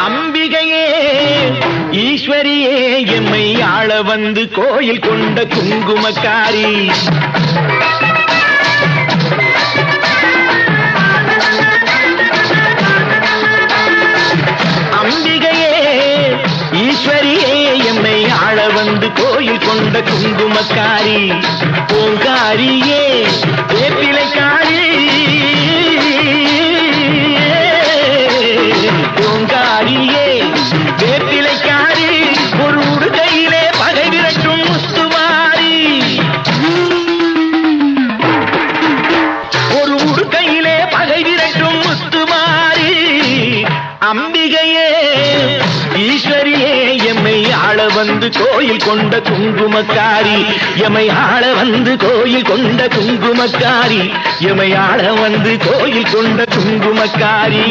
அம்பிகையே ஈஸ்வரியே எம்மை ஆள வந்து கோயில் கொண்ட குங்குமக்காரி. அம்பிகையே ஈஸ்வரியே எம்மை ஆள வந்து கோயில் கொண்ட குங்குமக்காரி. ஓங்காரியே வேப்பிலைக்காரி. ஓங்காரியே வேப்பிலைக்காரி. ஒரு உடுகையிலே பகை விரட்டும் முத்துமாரி. ஒரு உடுகையிலே பகை விரட்டும் முத்துமாரி. அம்பிகையே ஈஸ்வரியே எம்மை ஆள வந்து கோயில் கொண்ட குங்குமக்காரி. எம்மை ஆள வந்து கோயில் கொண்ட குங்குமக்காரி. எம்மை ஆள வந்து கோயில் கொண்ட குங்குமக்காரி.